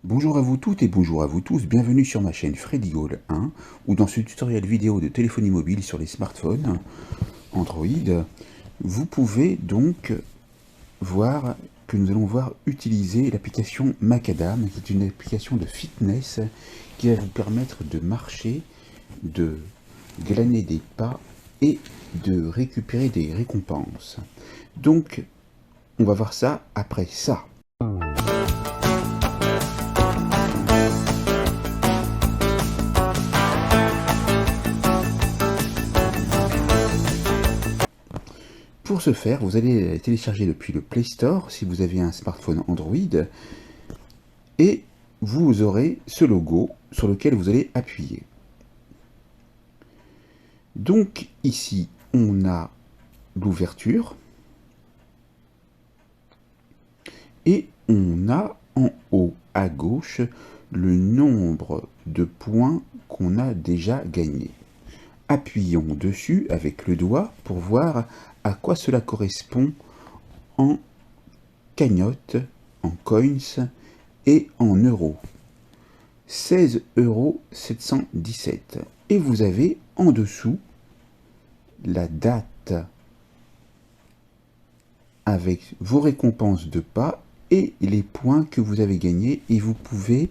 Bonjour à vous toutes et bonjour à vous tous, bienvenue sur ma chaîne Freddy Gall 1 ou dans ce tutoriel vidéo de téléphonie mobile sur les smartphones Android. Vous pouvez donc voir que nous allons voir utiliser l'application Macadam, qui est une application de fitness qui va vous permettre de marcher, de glaner des pas et de récupérer des récompenses. Donc on va voir ça après ça. Pour ce faire, vous allez la télécharger depuis le Play Store si vous avez un smartphone Android et vous aurez ce logo sur lequel vous allez appuyer. Donc ici, on a l'ouverture et on a en haut à gauche le nombre de points qu'on a déjà gagnés. Appuyons dessus avec le doigt pour voir à quoi cela correspond en cagnotte, en coins et en euros. 16,717 €. Et vous avez en dessous la date avec vos récompenses de pas et les points que vous avez gagnés. Et vous pouvez,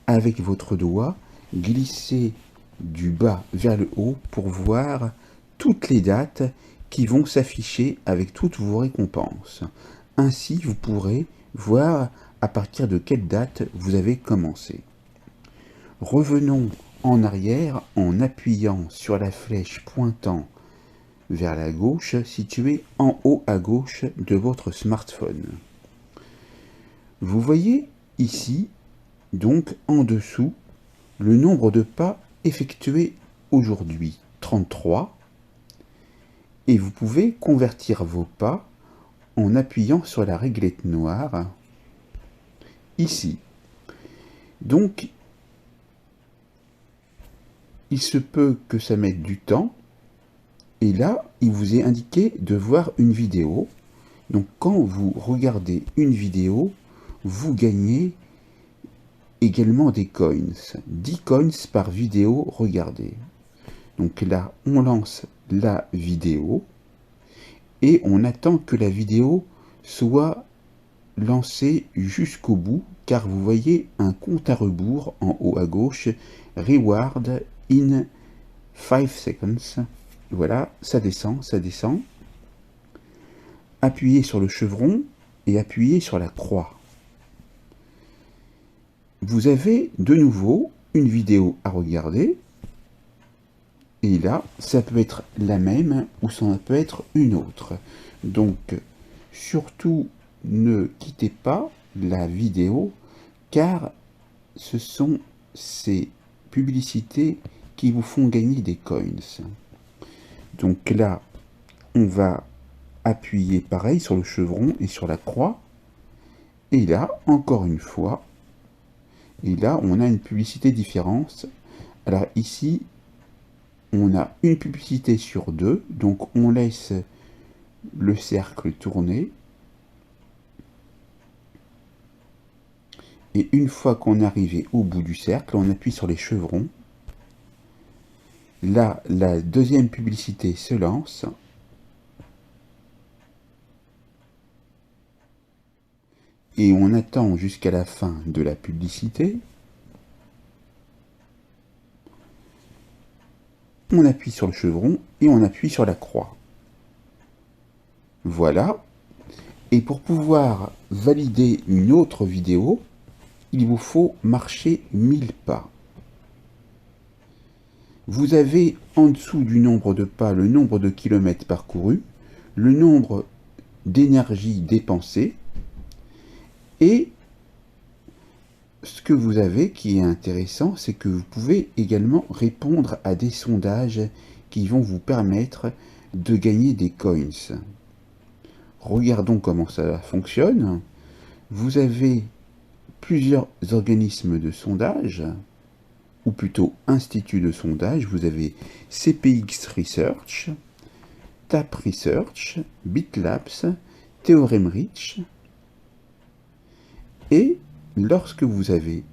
avec votre doigt, glisser du bas vers le haut pour voir toutes les dates qui vont s'afficher avec toutes vos récompenses. Ainsi, vous pourrez voir à partir de quelle date vous avez commencé. Revenons en arrière en appuyant sur la flèche pointant vers la gauche située en haut à gauche de votre smartphone. Vous voyez ici, donc en dessous, le nombre de pas effectués aujourd'hui, 33. Et vous pouvez convertir vos pas en appuyant sur la réglette noire ici. Donc, il se peut que ça mette du temps. Et là, il vous est indiqué de voir une vidéo. Donc, quand vous regardez une vidéo, vous gagnez également des coins. 10 coins par vidéo regardée. Donc là, on lance la vidéo et on attend que la vidéo soit lancée jusqu'au bout, car vous voyez un compte à rebours en haut à gauche, Reward in 5 seconds. Voilà, ça descend, ça descend. Appuyez sur le chevron et appuyez sur la croix. Vous avez de nouveau une vidéo à regarder. Et là, ça peut être la même ou ça peut être une autre. Donc, surtout, ne quittez pas la vidéo, car ce sont ces publicités qui vous font gagner des coins. Donc là, on va appuyer pareil sur le chevron et sur la croix. Et là, encore une fois, et là, on a une publicité différente. Alors ici, on a une publicité sur deux, donc on laisse le cercle tourner. Et une fois qu'on est arrivé au bout du cercle, on appuie sur les chevrons. Là, la deuxième publicité se lance. Et on attend jusqu'à la fin de la publicité. On appuie sur le chevron et on appuie sur la croix. Voilà. Et pour pouvoir valider une autre vidéo, il vous faut marcher 1000 pas. Vous avez en dessous du nombre de pas le nombre de kilomètres parcourus, le nombre d'énergie dépensée et ce que vous avez qui est intéressant, c'est que vous pouvez également répondre à des sondages qui vont vous permettre de gagner des coins. Regardons comment ça fonctionne. Vous avez plusieurs organismes de sondage, ou plutôt instituts de sondage. Vous avez CPX Research, TAP Research, BitLabs, Theorem Reach. Et lorsque vous avez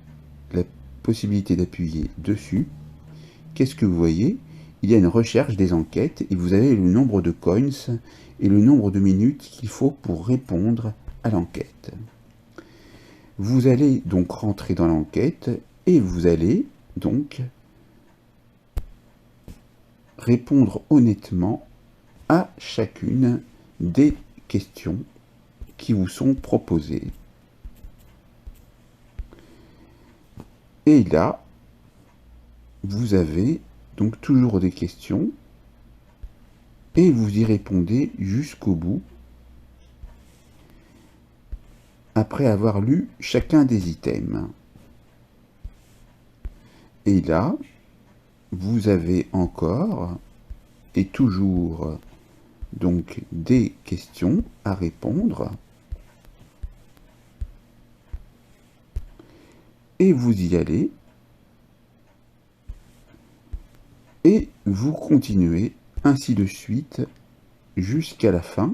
la possibilité d'appuyer dessus, qu'est-ce que vous voyez? Il y a une recherche des enquêtes et vous avez le nombre de coins et le nombre de minutes qu'il faut pour répondre à l'enquête. Vous allez donc rentrer dans l'enquête et vous allez donc répondre honnêtement à chacune des questions qui vous sont proposées. Et là, vous avez donc toujours des questions et vous y répondez jusqu'au bout après avoir lu chacun des items. Et là, vous avez encore et toujours donc des questions à répondre. Et vous y allez. Et vous continuez ainsi de suite jusqu'à la fin.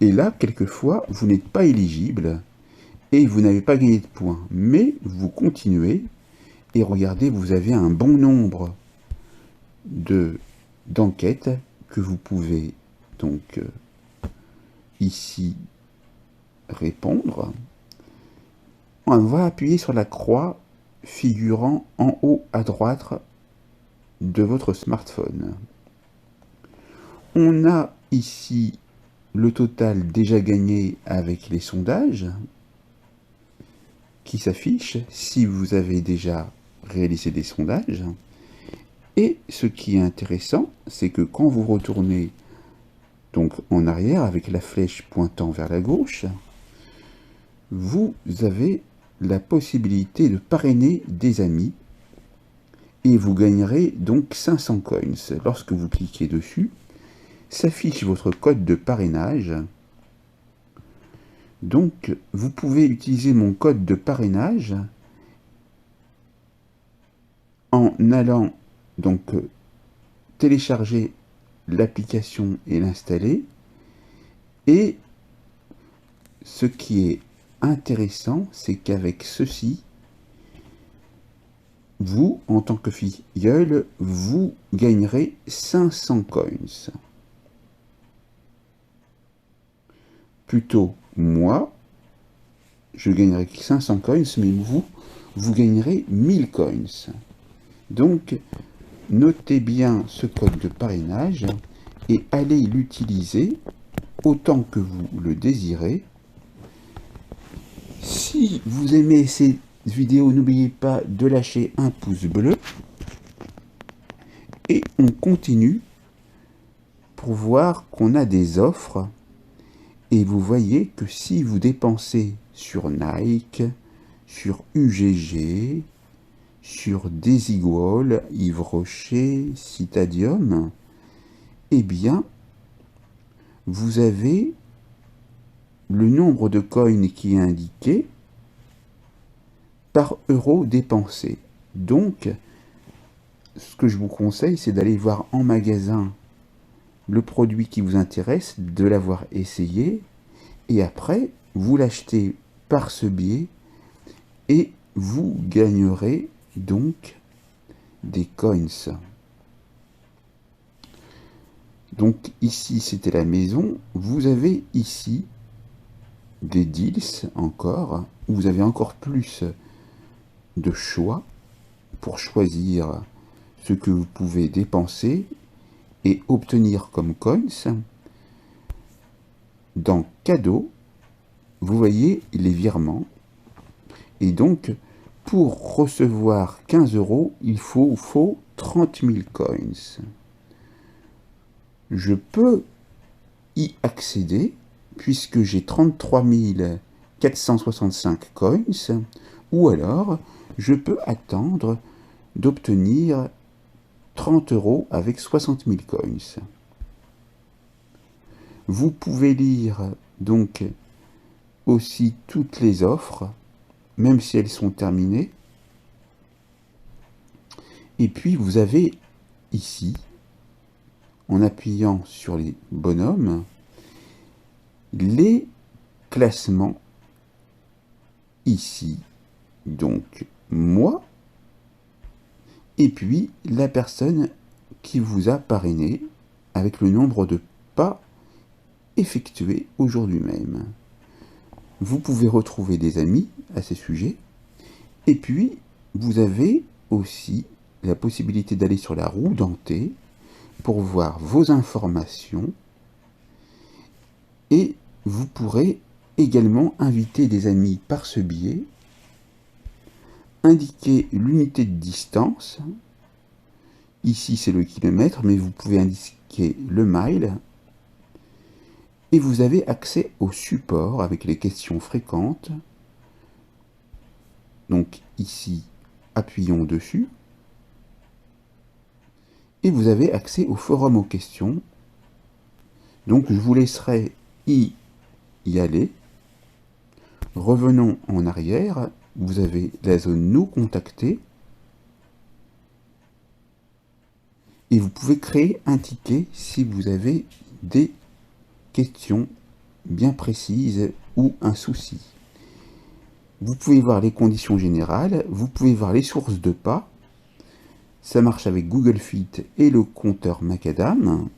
Et là, quelquefois, vous n'êtes pas éligible et vous n'avez pas gagné de points. Mais vous continuez et regardez, vous avez un bon nombre d'enquêtes que vous pouvez donc ici répondre. On va appuyer sur la croix figurant en haut à droite de votre smartphone. On a ici le total déjà gagné avec les sondages qui s'affichent si vous avez déjà réalisé des sondages. Et ce qui est intéressant, c'est que quand vous retournez donc en arrière avec la flèche pointant vers la gauche, vous avez la possibilité de parrainer des amis et vous gagnerez donc 500 coins. Lorsque vous cliquez dessus, s'affiche votre code de parrainage. Donc, vous pouvez utiliser mon code de parrainage en allant donc télécharger l'application et l'installer. Et ce qui est intéressant, c'est qu'avec ceci, vous, en tant que filleul, vous gagnerez 500 coins. Plutôt, moi, je gagnerai 500 coins, mais vous gagnerez 1000 coins. Donc, notez bien ce code de parrainage et allez l'utiliser autant que vous le désirez. Si vous aimez ces vidéos, n'oubliez pas de lâcher un pouce bleu. Et on continue pour voir qu'on a des offres. Et vous voyez que si vous dépensez sur Nike, sur UGG, sur Desigual, Yves Rocher, Citadium, eh bien, vous avez le nombre de coins qui est indiqué par euro dépensé. Donc, ce que je vous conseille, c'est d'aller voir en magasin le produit qui vous intéresse, de l'avoir essayé, et après, vous l'achetez par ce biais, et vous gagnerez donc des coins. Donc ici, c'était la maison. Vous avez ici des deals encore, où vous avez encore plus de choix pour choisir ce que vous pouvez dépenser et obtenir comme coins. Dans cadeaux, vous voyez les virements. Et donc, pour recevoir 15 €, il faut 30 000 coins. Je peux y accéder puisque j'ai 33 465 coins, ou alors je peux attendre d'obtenir 30 € avec 60 000 coins. Vous pouvez lire donc aussi toutes les offres, même si elles sont terminées. Et puis vous avez ici, en appuyant sur les bonhommes, les classements ici, donc, moi, et puis la personne qui vous a parrainé avec le nombre de pas effectués aujourd'hui même. Vous pouvez retrouver des amis à ces sujets, et puis vous avez aussi la possibilité d'aller sur la roue dentée pour voir vos informations, et vous pourrez également inviter des amis par ce biais, indiquer l'unité de distance, ici c'est le kilomètre, mais vous pouvez indiquer le mile, et vous avez accès au support avec les questions fréquentes. Donc ici, appuyons dessus, et vous avez accès au forum aux questions. Donc je vous laisserai y aller. Revenons en arrière, vous avez la zone nous contacter, et vous pouvez créer un ticket si vous avez des questions bien précises ou un souci. Vous pouvez voir les conditions générales, vous pouvez voir les sources de pas, ça marche avec Google Fit et le compteur Macadam.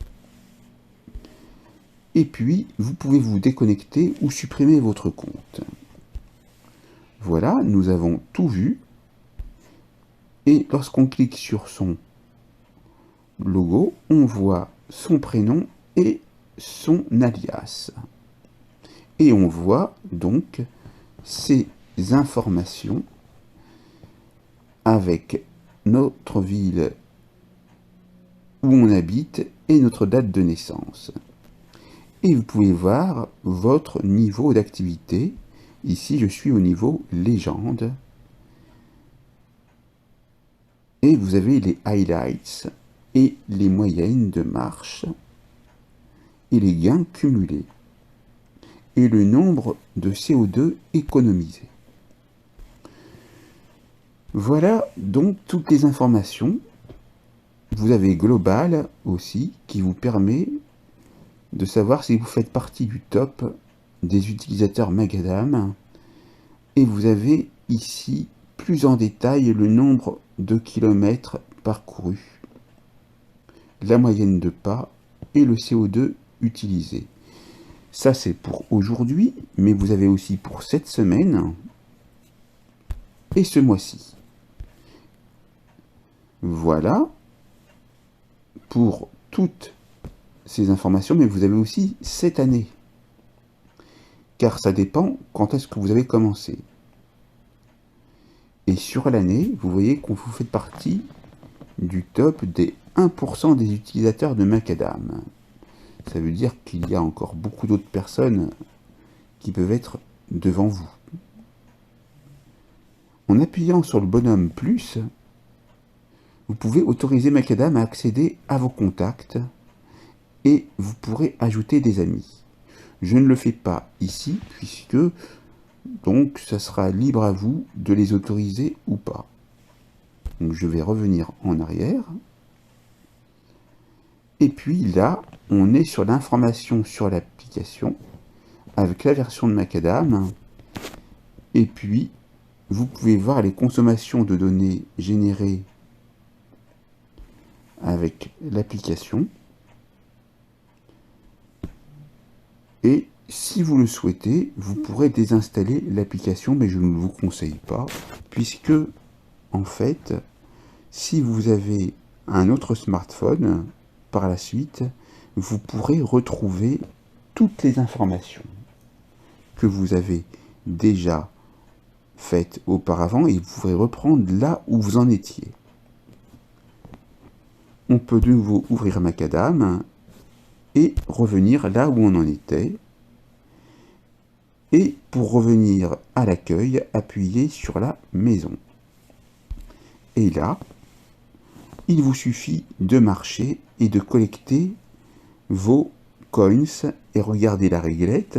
Et puis, vous pouvez vous déconnecter ou supprimer votre compte. Voilà, nous avons tout vu. Et lorsqu'on clique sur son logo, on voit son prénom et son alias. Et on voit donc ces informations avec notre ville où on habite et notre date de naissance. Et vous pouvez voir votre niveau d'activité. Ici, je suis au niveau légende. Et vous avez les highlights et les moyennes de marche et les gains cumulés et le nombre de CO2 économisé. Voilà donc toutes les informations. Vous avez Global aussi qui vous permet de savoir si vous faites partie du top des utilisateurs Macadam, et vous avez ici plus en détail le nombre de kilomètres parcourus, la moyenne de pas et le CO2 utilisé. Ça c'est pour aujourd'hui, mais vous avez aussi pour cette semaine et ce mois-ci. Voilà pour toutes ces informations, mais vous avez aussi cette année, car ça dépend quand est-ce que vous avez commencé. Et sur l'année, vous voyez qu'on vous fait partie du top des 1% des utilisateurs de Macadam. Ça veut dire qu'il y a encore beaucoup d'autres personnes qui peuvent être devant vous. En appuyant sur le bonhomme plus, vous pouvez autoriser Macadam à accéder à vos contacts et vous pourrez ajouter des amis. Je ne le fais pas ici puisque donc ça sera libre à vous de les autoriser ou pas. Donc je vais revenir en arrière. Et puis là, on est sur l'information sur l'application avec la version de Macadam. Et puis, vous pouvez voir les consommations de données générées avec l'application. Et si vous le souhaitez, vous pourrez désinstaller l'application, mais je ne vous conseille pas, puisque, en fait, si vous avez un autre smartphone, par la suite, vous pourrez retrouver toutes les informations que vous avez déjà faites auparavant et vous pourrez reprendre là où vous en étiez. On peut de nouveau ouvrir Macadam et revenir là où on en était. Et pour revenir à l'accueil, appuyez sur la maison. Et là, il vous suffit de marcher et de collecter vos coins et regardez la réglette.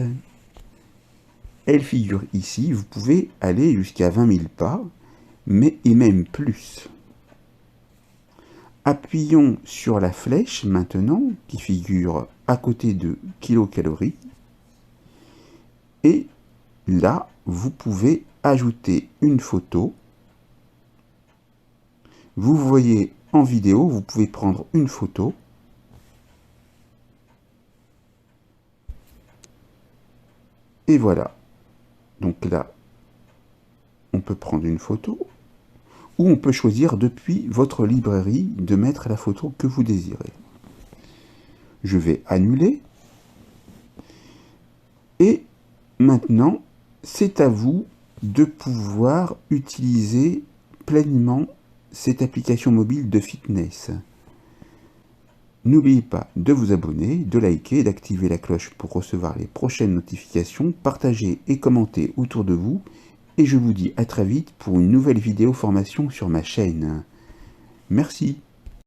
Elle figure ici, vous pouvez aller jusqu'à 20 000 pas, mais et même plus. Appuyons sur la flèche maintenant, qui figure à côté de kilocalories, et là, vous pouvez ajouter une photo. Vous voyez en vidéo, vous pouvez prendre une photo. Et voilà. Donc là, on peut prendre une photo. Ou on peut choisir depuis votre librairie de mettre la photo que vous désirez. Je vais annuler. Et maintenant, c'est à vous de pouvoir utiliser pleinement cette application mobile de fitness. N'oubliez pas de vous abonner, de liker, d'activer la cloche pour recevoir les prochaines notifications, partagez et commentez autour de vous, et je vous dis à très vite pour une nouvelle vidéo formation sur ma chaîne. Merci.